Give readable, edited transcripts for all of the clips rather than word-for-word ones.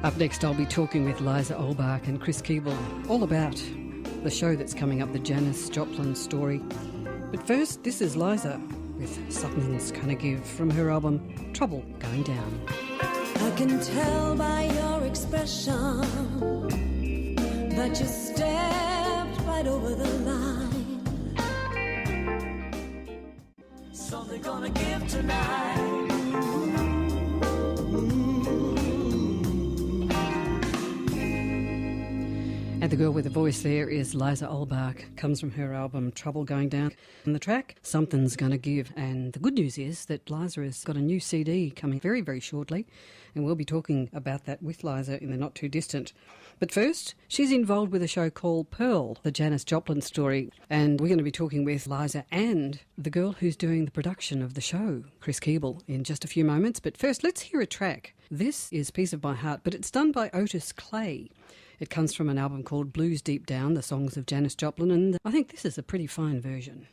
Up next, I'll be talking with Liza Olbach and Chris Keeble all about the show that's coming up, the Janis Joplin story. But first, this is Liza with Something's Gonna Give from her album Trouble Going Down. I can tell by your expression that you stepped right over the line. Something gonna give tonight. And the girl with the voice there is Liza Olbach, comes from her album Trouble Going Down. And the track, Something's Gonna Give. And the good news is that Liza has got a new CD coming very, very shortly, and we'll be talking about that with Liza in the not too distant. But first, she's involved with a show called Pearl, the Janis Joplin story, and we're going to be talking with Liza and the girl who's doing the production of the show, Chris Keeble, in just a few moments. But first, let's hear a track. This is Piece of My Heart, but it's done by Otis Clay. It comes from an album called Blues Deep Down, the songs of Janis Joplin, and I think this is a pretty fine version.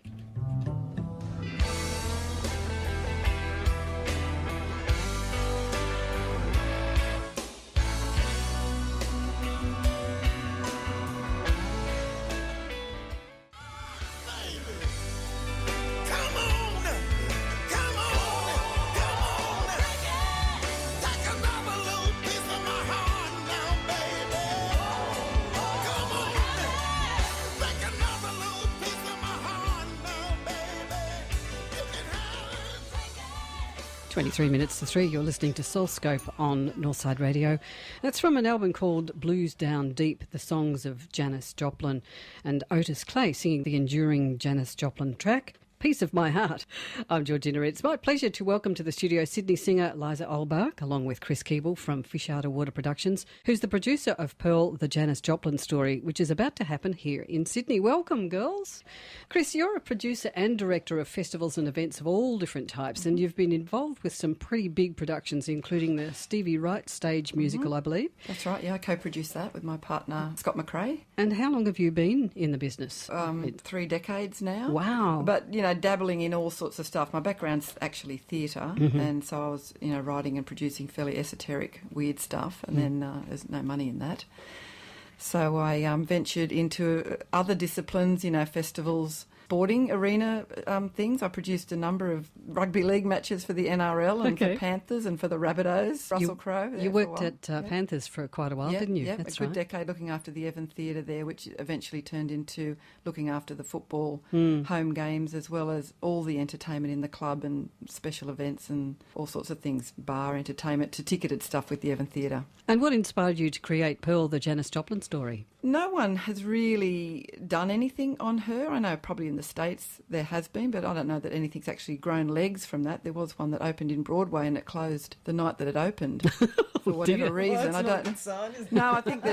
Three minutes to 3, you're listening to Soulscope on Northside Radio. That's from an album called Blues Down Deep, the songs of Janis Joplin, and Otis Clay singing the enduring Janis Joplin track, Piece of My Heart. I'm Georgina. It's my pleasure to welcome to the studio Sydney singer Liza Olbach, along with Chris Keeble from Fish Out of Water Productions, who's the producer of Pearl, the Janis Joplin story, which is about to happen here in Sydney. Welcome, girls. Chris, you're a producer and director of festivals and events of all different types, and you've been involved with some pretty big productions, including the Stevie Wright stage musical, I believe. That's right, yeah, I co-produced that with my partner, Scott McRae. And how long have you been in the business? 3 decades now. Wow. But, you know, dabbling in all sorts of stuff. My background's actually theatre, and so I was, you know, writing and producing fairly esoteric, weird stuff, and then there's no money in that. So I ventured into other disciplines, you know, festivals, sporting arena things. I produced a number of rugby league matches for the NRL and for Panthers and for the Rabbitohs, Russell Crowe. You worked at Panthers for quite a while, didn't you? Yeah, That's a good decade looking after the Evan Theatre there, which eventually turned into looking after the football home games, as well as all the entertainment in the club and special events and all sorts of things, bar entertainment to ticketed stuff with the Evan Theatre. And what inspired you to create Pearl, the Janis Joplin story? No one has really done anything on her. I know probably in the States there has been, but I don't know that anything's actually grown legs from that. There was one that opened in Broadway and it closed the night that it opened for whatever reason. Well, that's not a good sign, is it? No, I think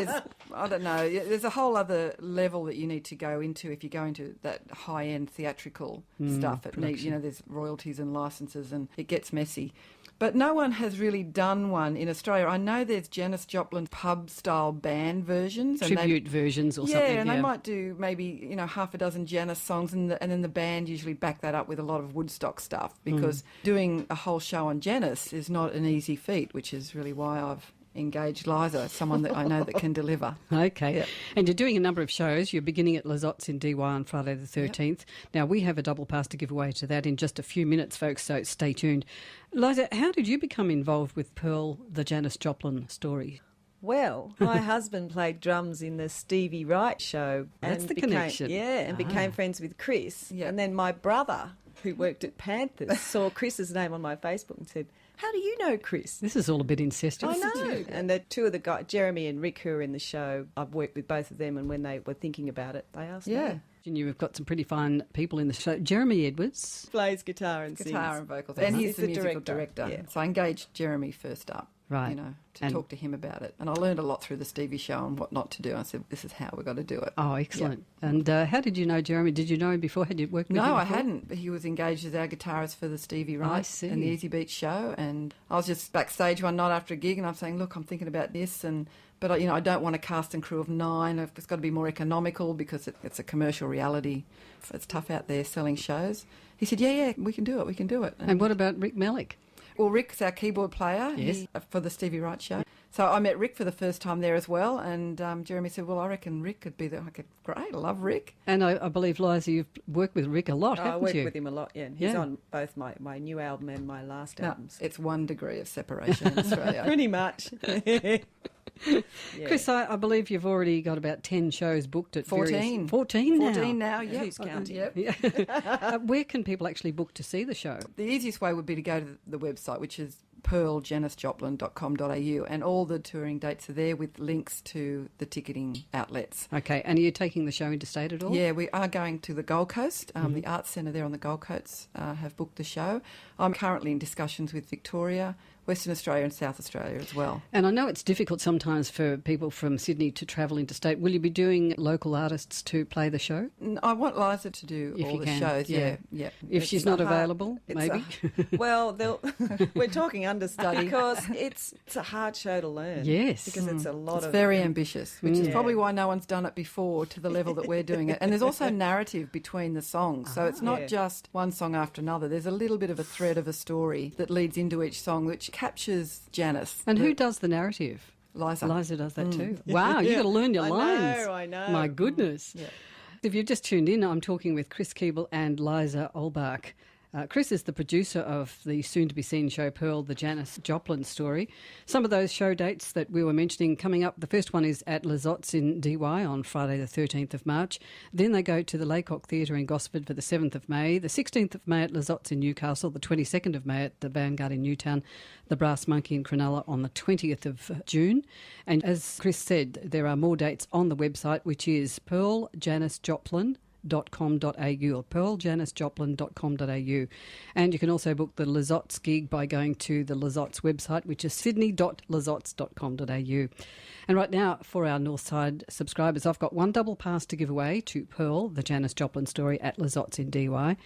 I don't know. There's a whole other level that you need to go into if you go into that high-end theatrical stuff. There's royalties and licenses and it gets messy. But no one has really done one in Australia. I know there's Janis Joplin pub-style band versions. Tribute versions or something. Yeah, and they might do maybe, half a dozen Janis songs and then the band usually back that up with a lot of Woodstock stuff because doing a whole show on Janis is not an easy feat, which is really why I've engaged Liza, someone that I know that can deliver. Okay. Yep. And you're doing a number of shows. You're beginning at Lizottes in DY on Friday the 13th. Yep. Now, we have a double pass to give away to that in just a few minutes, folks, so stay tuned. Liza, how did you become involved with Pearl, the Janis Joplin story? Well, my husband played drums in the Stevie Wright show. That's the connection. Yeah, and became friends with Chris. Yeah. And then my brother, who worked at Panthers, saw Chris's name on my Facebook and said, "How do you know Chris?" This is all a bit incestuous. I know. And the two of the guys, Jeremy and Rick, who are in the show, I've worked with both of them, and when they were thinking about it, they asked me. And you've got some pretty fine people in the show. Jeremy Edwards plays guitar and sings. Guitar and vocals. And he's the musical director. Yeah. So I engaged Jeremy first up. Right. To talk to him about it. And I learned a lot through the Stevie show and what not to do. I said, this is how we've got to do it. Oh, excellent. Yeah. And how did you know Jeremy? Did you know him before? Had you worked with him before? No, I hadn't. He was engaged as our guitarist for the Stevie Wright and the Easy Beat show. And I was just backstage one night after a gig and I'm saying, look, I'm thinking about this. But I don't want a cast and crew of 9. It's got to be more economical because it's a commercial reality. It's tough out there selling shows. He said, yeah, we can do it. And what about Rick Melick? Well, Rick's our keyboard player for the Stevie Wright show. So I met Rick for the first time there as well, and Jeremy said, well, I reckon Rick could be there. I said, great, I love Rick. And I believe, Liza, you've worked with Rick a lot, haven't you? I work with him a lot, yeah. And he's on both my new album and my last albums. It's 1 degree of separation in Australia. Pretty much. Chris, I believe you've already got about 10 shows booked at 14. 14 now. 14 now, yeah. Who's counting? Yep. Where can people actually book to see the show? The easiest way would be to go to the website, which is pearljanisjoplin.com.au, and all the touring dates are there with links to the ticketing outlets. Okay, and are you taking the show interstate at all? Yeah, we are going to the Gold Coast. The Arts Centre there on the Gold Coast have booked the show. I'm currently in discussions with Victoria, Western Australia and South Australia as well. And I know it's difficult sometimes for people from Sydney to travel interstate. Will you be doing local artists to play the show? I want Liza to do If all you the can, shows, yeah. yeah. If she's not available, maybe? Well, we're talking understudy because it's a hard show to learn. Yes. Because it's a lot It's of... very ambitious, which is Yeah. probably why no one's done it before to the level that we're doing it. And there's also narrative between the songs. So it's not Yeah. just one song after another. There's a little bit of a thread of a story that leads into each song, which captures Janice. And who does the narrative? Liza. Liza does that too. Wow, you've got to learn your I lines. know, I know. My goodness. Yeah. If you've just tuned in, I'm talking with Chris Keeble and Liza Olbach. Chris is the producer of the soon-to-be-seen show Pearl, the Janis Joplin story. Some of those show dates that we were mentioning coming up, the first one is at Lizottes in Dee Why on Friday the 13th of March. Then they go to the Laycock Theatre in Gosford for the 7th of May, the 16th of May at Lizottes in Newcastle, the 22nd of May at the Vanguard in Newtown, the Brass Monkey in Cronulla on the 20th of June. And as Chris said, there are more dates on the website, which is pearljanisjoplin.com.au or pearljanisjoplin.com.au. And you can also book the Lizottes gig by going to the Lizottes website, which is sydney.lizottes.com.au. And right now, for our Northside subscribers, I've got one double pass to give away to Pearl, the Janis Joplin story at Lizottes in Dee Why.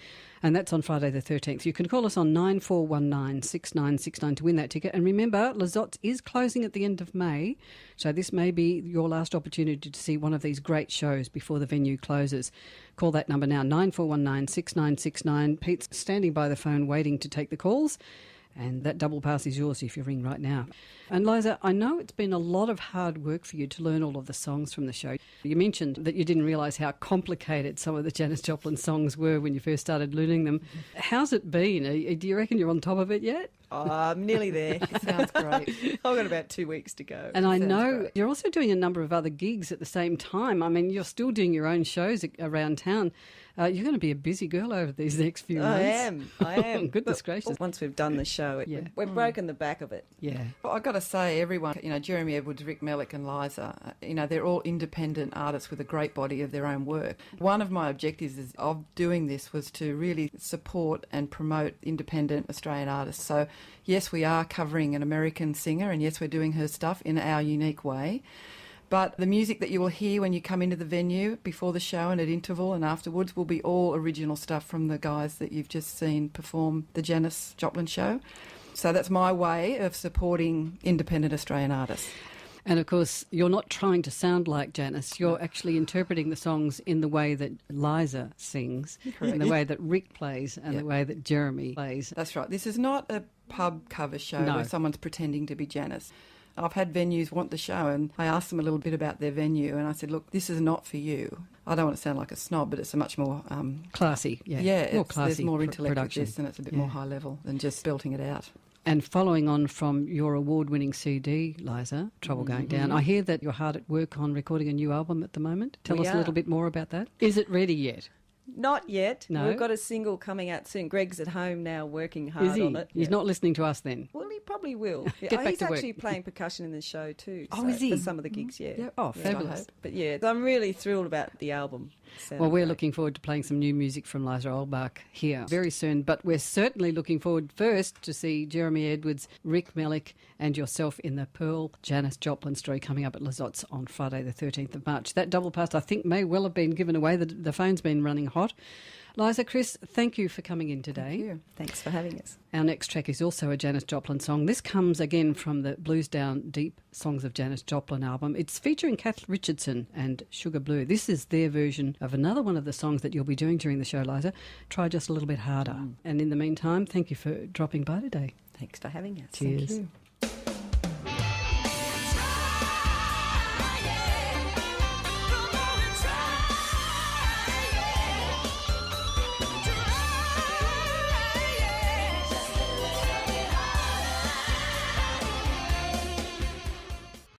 And that's on Friday the 13th. You can call us on 9419 6969 to win that ticket. And remember, Lizottes is closing at the end of May, so this may be your last opportunity to see one of these great shows before the venue closes. Call that number now, 9419 6969. Pete's standing by the phone waiting to take the calls. And that double pass is yours if you ring right now. And Liza, I know it's been a lot of hard work for you to learn all of the songs from the show. You mentioned that you didn't realise how complicated some of the Janis Joplin songs were when you first started learning them. How's it been? Do you reckon you're on top of it yet? Oh, I'm nearly there. Sounds great. I've got about 2 weeks to go. And I know great. you're also doing a number of other gigs at the same time. I mean, you're still doing your own shows around town. You're going to be a busy girl over these next few months. I am. Goodness But gracious. Once we've done the show, we've broken the back of it. Yeah. Well, I've got to say, everyone, Jeremy Edwards, Rick Mellick and Liza, they're all independent artists with a great body of their own work. One of my objectives of doing this was to really support and promote independent Australian artists. So, yes, we are covering an American singer, and yes, we're doing her stuff in our unique way. But the music that you will hear when you come into the venue before the show and at interval and afterwards will be all original stuff from the guys that you've just seen perform the Janis Joplin show. So that's my way of supporting independent Australian artists. And of course, you're not trying to sound like Janis. You're actually interpreting the songs in the way that Liza sings, in the way that Rick plays, and the way that Jeremy plays. That's right. This is not a pub cover show No. where someone's pretending to be Janis. I've had venues want the show, and I asked them a little bit about their venue, and I said, look, this is not for you. I don't want to sound like a snob, but it's a much more... Classy, more classy there's more intellect with production. this, and it's a bit more high level than just belting it out. And following on from your award-winning CD, Liza, Trouble Going Down, I hear that you're hard at work on recording a new album at the moment. Tell We us a are. little bit more about that. Is it ready yet? Not yet. No? We've got a single coming out soon. Greg's at home now working hard Is he? on it. He's not listening to us then. Well, he probably will. Get back He's to work. actually playing percussion in the show too. Oh, is he? For some of the gigs, yeah. Oh, fabulous. hope. But yeah, I'm really thrilled about the album. Well, we're looking forward to playing some new music from Liza Olbach here very soon, but we're certainly looking forward first to see Jeremy Edwards, Rick Mellick and yourself in the Pearl Janis Joplin story coming up at Lizottes on Friday the 13th of March. That double pass, I think, may well have been given away. The phone's been running hot. Liza, Chris, thank you for coming in today. Thank you. Thanks for having us. Our next track is also a Janis Joplin song. This comes again from the Blues Down Deep Songs of Janis Joplin album. It's featuring Kath Richardson and Sugar Blue. This is their version of another one of the songs that you'll be doing during the show, Liza. Try Just a Little Bit Harder. And in the meantime, thank you for dropping by today. Thanks for having us. Cheers. Thank you.